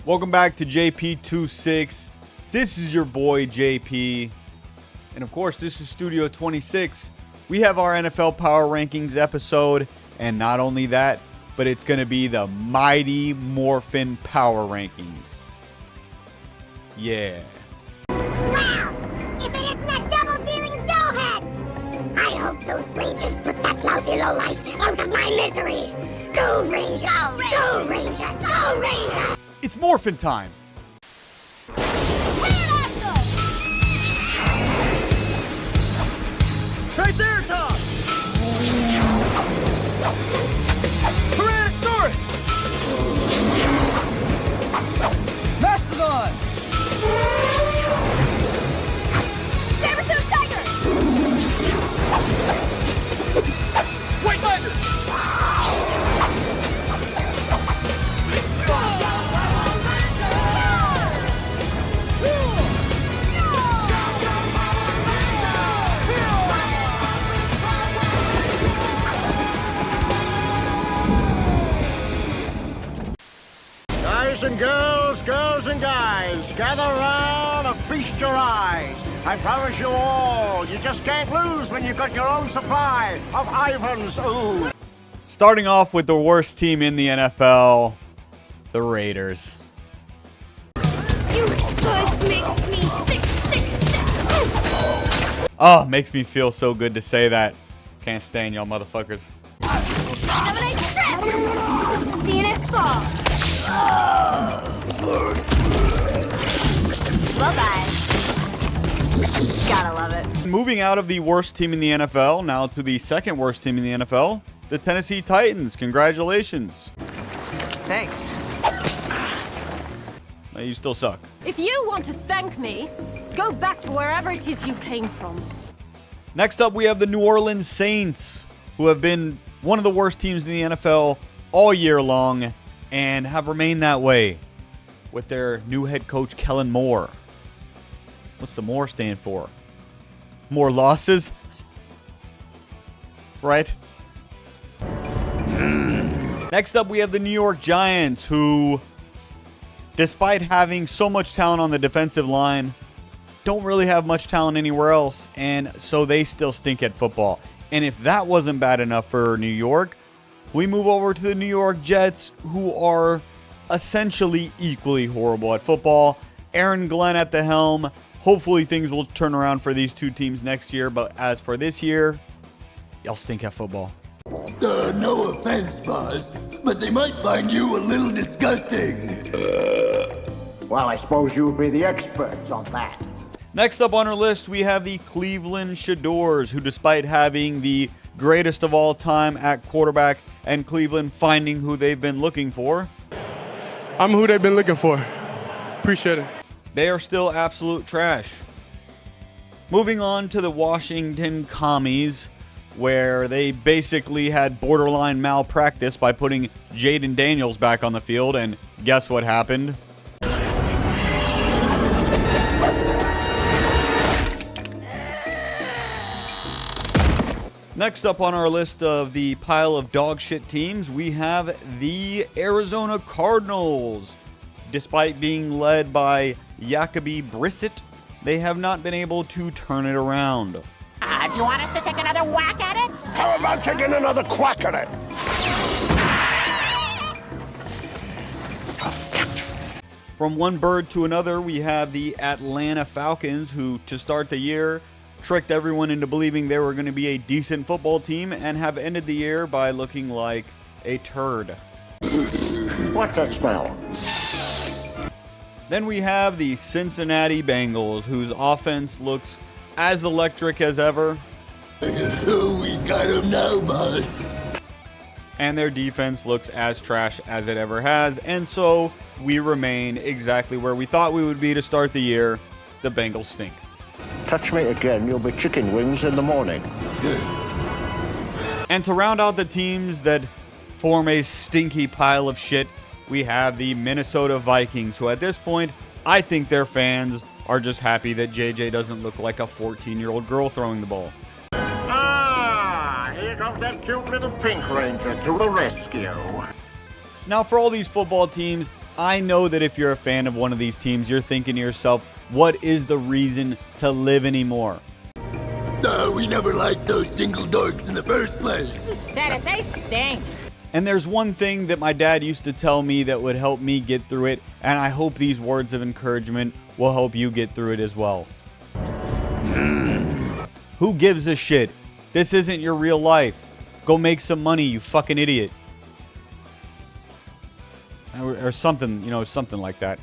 Welcome back to JP26. This is your boy JP. And of course, this is Studio 26. We have our NFL Power Rankings episode. And not only that, but it's going to be the mighty Morphin Power Rankings. Yeah. Wow! If it isn't that double-dealing doughhead! I hope those Rangers put that lousy lowlife out of my misery! Go Rangers! Go Rangers! Go Rangers! It's Morphin time! Right there, Tom! Tyrannosaurus! Mastodon! Saber-tooth tiger! White tiger! Guys and girls and guys, gather round and feast your eyes. I promise you all, you just can't lose when you've got your own supply of Ivans. Ooh. Starting off with the worst team in the NFL, the Raiders. You guys make me sick! Oh, makes me feel so good to say that. Can't stand y'all motherfuckers. Have a nice trip! See you next fall! Bye-bye. Gotta love it. Moving out of the worst team in the NFL, now to the second worst team in the NFL, the Tennessee Titans. Congratulations. Thanks. You still suck. If you want to thank me, go back to wherever it is you came from. Next up, we have the New Orleans Saints, who have been one of the worst teams in the NFL all year long and have remained that way with their new head coach, Kellen Moore. What's the Moore stand for? More losses? Right? Next up, we have the New York Giants, who, despite having so much talent on the defensive line, don't really have much talent anywhere else, and so they still stink at football. And if that wasn't bad enough for New York, we move over to the New York Jets, who are essentially equally horrible at football. Aaron Glenn at the helm. Hopefully things will turn around for these two teams next year, but as for this year, y'all stink at football. No offense, boss, but they might find you a little disgusting. Well, I suppose you would be the experts on that. Next up on our list, we have the Cleveland Shadors, who despite having the greatest of all time at quarterback and Cleveland finding who they've been looking for, I'm who they've been looking for. Appreciate it. they are still absolute trash. Moving on to the Washington Commies, where they basically had borderline malpractice by putting Jaden Daniels back on the field, and guess what happened? Next up on our list of the pile of dog shit teams, we have the Arizona Cardinals. Despite being led by Jacoby Brissett, they have not been able to turn it around. Do you want us to take another whack at it? How about taking another quack at it? From one bird to another, we have the Atlanta Falcons, who, to start the year, tricked everyone into believing they were going to be a decent football team and have ended the year by looking like a turd. What's that smell? Then we have the Cincinnati Bengals, whose offense looks as electric as ever, We got him now, boss. and their defense looks as trash as it ever has, and so we remain exactly where we thought we would be to start the year. The Bengals stink. Touch me again, you'll be chicken wings in the morning. And to round out the teams that form a stinky pile of shit, we have the Minnesota Vikings, who at this point, I think their fans are just happy that JJ doesn't look like a 14-year-old girl throwing the ball. Ah, here comes that cute little pink ranger to the rescue. Now, for all these football teams, I know that if you're a fan of one of these teams, you're thinking to yourself, what is the reason to live anymore? We never liked those dingle dorks in the first place. You said it, they stink. And there's one thing that my dad used to tell me that would help me get through it, and I hope these words of encouragement will help you get through it as well. Who gives a shit? This isn't your real life. Go make some money, you fucking idiot. Or something, you know, something like that.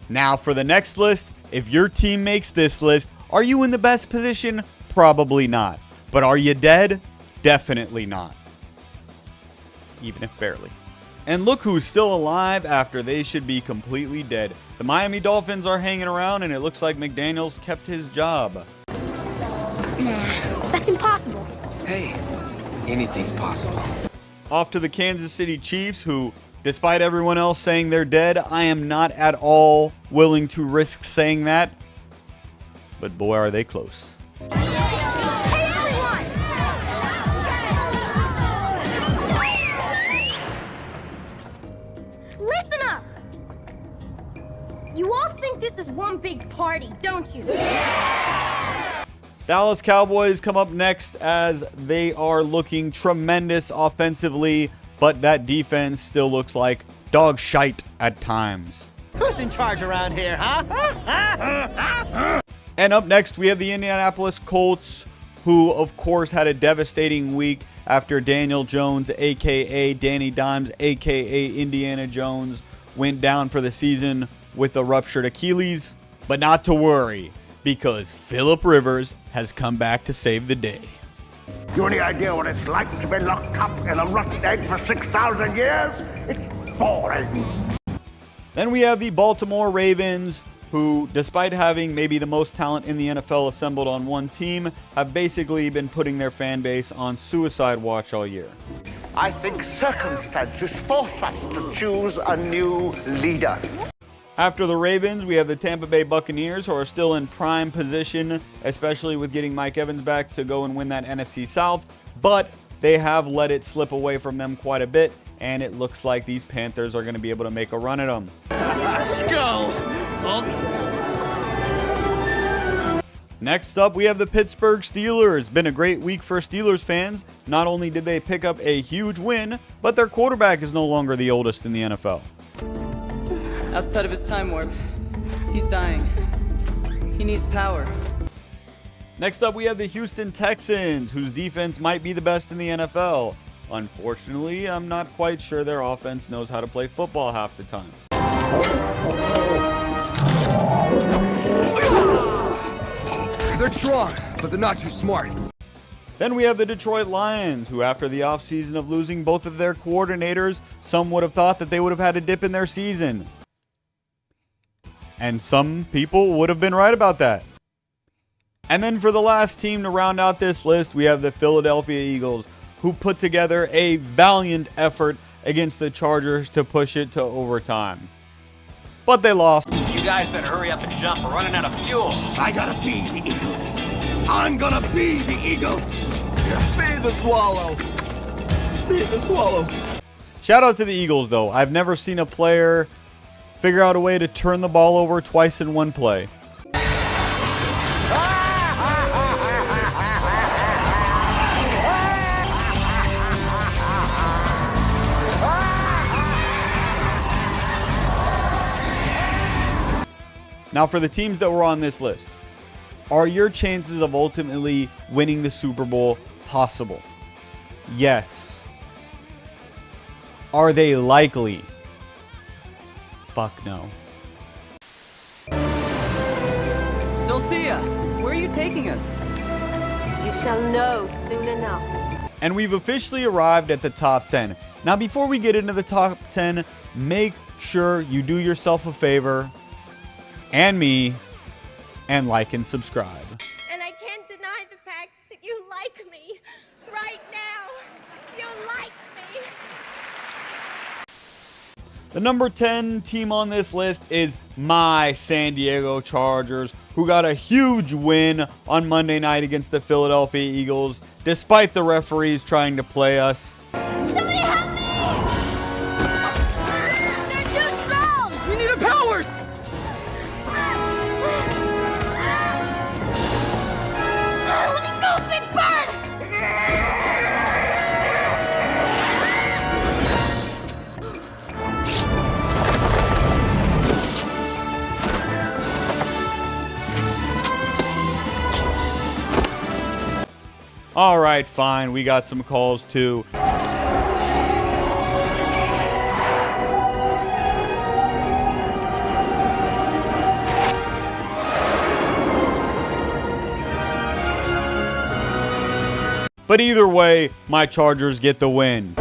Now for the next list, if your team makes this list, are you in the best position? Probably not. But are you dead? Definitely not. Even if barely. And look who's still alive after they should be completely dead. The Miami Dolphins are hanging around, and it looks like McDaniels kept his job. Nah, that's impossible. Hey, anything's possible. Off to the Kansas City Chiefs, who, despite everyone else saying they're dead, I am not at all willing to risk saying that. But boy, are they close. Listen up! You all think this is one big party, don't you? Dallas Cowboys come up next as they are looking tremendous offensively, but that defense still looks like dog shite at times. Who's in charge around here, huh? And up next, we have the Indianapolis Colts, who, of course, had a devastating week after Daniel Jones, a.k.a. Danny Dimes, a.k.a. Indiana Jones, went down for the season with a ruptured Achilles. But not to worry, because Phillip Rivers has come back to save the day. You any idea what it's like to be locked up in a rotten egg for 6,000 years? It's boring. Then we have the Baltimore Ravens, who, despite having maybe the most talent in the NFL assembled on one team, have basically been putting their fan base on suicide watch all year. I think circumstances force us to choose a new leader. After the Ravens, we have the Tampa Bay Buccaneers, who are still in prime position, especially with getting Mike Evans back to go and win that NFC South, but they have let it slip away from them quite a bit, and it looks like these Panthers are going to be able to make a run at them. Let's go. Next up, we have the Pittsburgh Steelers. Been a great week for Steelers fans. Not only did they pick up a huge win, but their quarterback is no longer the oldest in the NFL. Outside of his time warp, he's dying. He needs power. Next up, we have the Houston Texans, whose defense might be the best in the NFL. Unfortunately, I'm not quite sure their offense knows how to play football half the time. They're strong, but they're not too smart. Then we have the Detroit Lions, who after the offseason of losing both of their coordinators, some would have thought that they would have had a dip in their season. And some people would have been right about that. And then for the last team to round out this list, we have the Philadelphia Eagles, who put together a valiant effort against the Chargers to push it to overtime. But they lost. You guys better hurry up and jump. We're running out of fuel. I gotta be the eagle. I'm gonna be the eagle. Be the swallow. Be the swallow. Shout out to the Eagles, though. I've never seen a player figure out a way to turn the ball over twice in one play. Now, for the teams that were on this list, are your chances of ultimately winning the Super Bowl possible? Yes. Are they likely? Fuck no. Dulcia, where are you taking us? You shall know soon enough. And we've officially arrived at the top 10. Now, before we get into the top 10, make sure you do yourself a favor and me and like and subscribe. And I can't deny the fact that you like me. Right now, you like me. The number 10 team on this list is my San Diego Chargers, who got a huge win on Monday night against the Philadelphia Eagles, despite the referees trying to play us. Somebody help me! They're too strong! We need our powers! Let me go, Big Bird! All right, fine. We got some calls too. But either way, my Chargers get the win.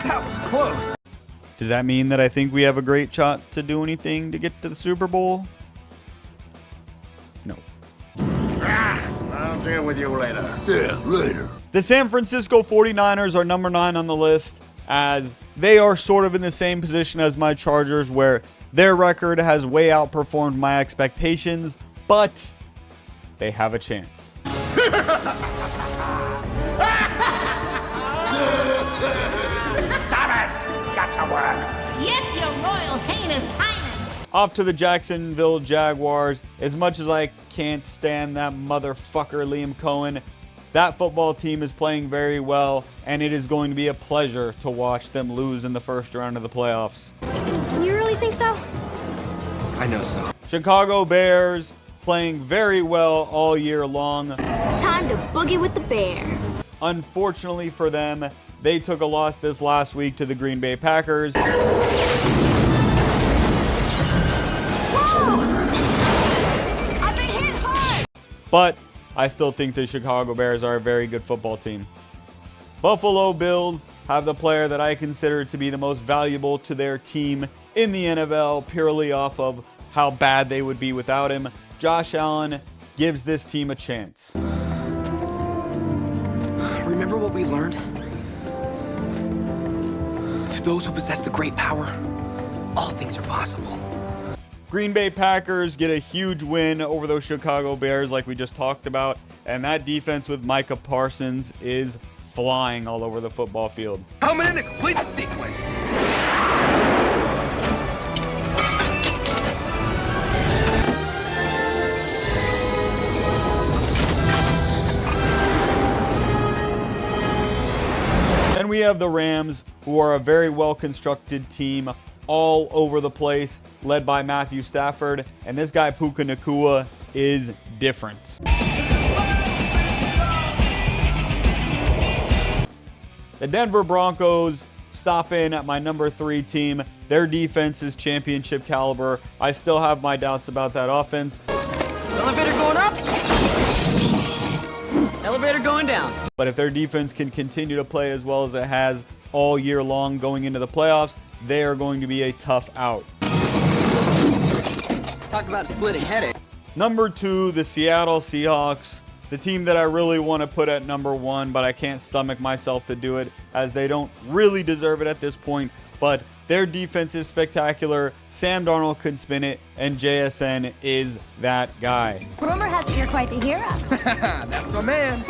That was close. Does that mean that I think we have a great shot to do anything to get to the Super Bowl? No. I'll deal with you later. Yeah, later. The San Francisco 49ers are number 9 on the list, as they are sort of in the same position as my Chargers, where their record has way outperformed my expectations, but they have a chance. Stop it! Got to work. Yes, your royal heinous highness. Off to the Jacksonville Jaguars. As much as I can't stand that motherfucker Liam Cohen, that football team is playing very well, and it is going to be a pleasure to watch them lose in the first round of the playoffs. You really think so? I know so. Chicago Bears playing very well all year long. Time to boogie with the bear. Unfortunately for them, they took a loss this last week to the Green Bay Packers. Whoa! I've been hit hard! But I still think the Chicago Bears are a very good football team. Buffalo Bills have the player that I consider to be the most valuable to their team in the NFL, purely off of how bad they would be without him. Josh Allen gives this team a chance. Remember what we learned? To those who possess the great power, all things are possible. Green Bay Packers get a huge win over those Chicago Bears like we just talked about, and that defense with Micah Parsons is flying all over the football field. Coming in to complete the sequence. Then we have the Rams, who are a very well-constructed team all over the place, led by Matthew Stafford, and this guy Puka Nacua is different. The Denver Broncos stop in at my number 3 team. Their defense is championship caliber. I still have my doubts about that offense. Elevator going up. Elevator going down. But if their defense can continue to play as well as it has all year long going into the playoffs, they are going to be a tough out. Talk about a splitting headache. Number 2, the Seattle Seahawks. The team that I really want to put at number 1, but I can't stomach myself to do it as they don't really deserve it at this point. But their defense is spectacular. Sam Darnold can spin it, and JSN is that guy. Rumor has it you're quite the hero. That's my man.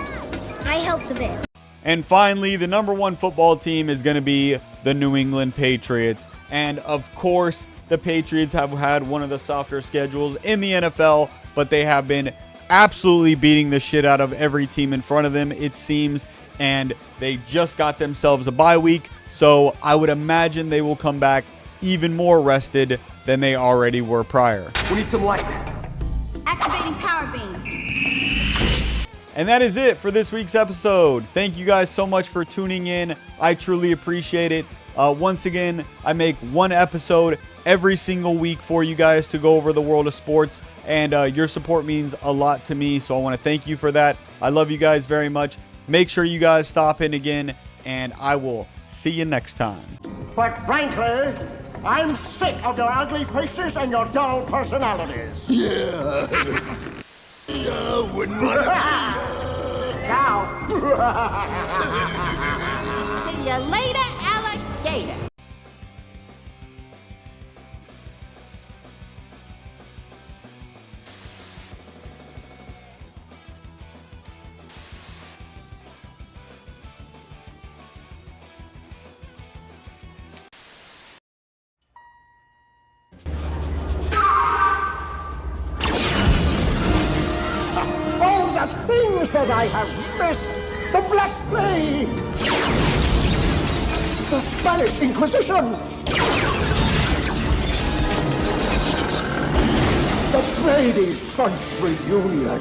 I helped a bit. And finally, the number 1 football team is going to be the New England Patriots. And of course, the Patriots have had one of the softer schedules in the NFL, but they have been absolutely beating the shit out of every team in front of them, it seems. And they just got themselves a bye week, so I would imagine they will come back even more rested than they already were prior. We need some light. Activating power beam. And that is it for this week's episode. Thank you guys so much for tuning in. I truly appreciate it. Once again, I make one episode every single week for you guys to go over the world of sports, and your support means a lot to me, so I want to thank you for that. I love you guys very much. Make sure you guys stop in again, and I will see you next time. But frankly, I'm sick of your ugly faces and your dull personalities. Yeah. Yeah, wouldn't want to. Now. See you later. Hey! Oh, the things that I have missed! The Black Plague! The Spanish Inquisition! The Brady Bunch reunion!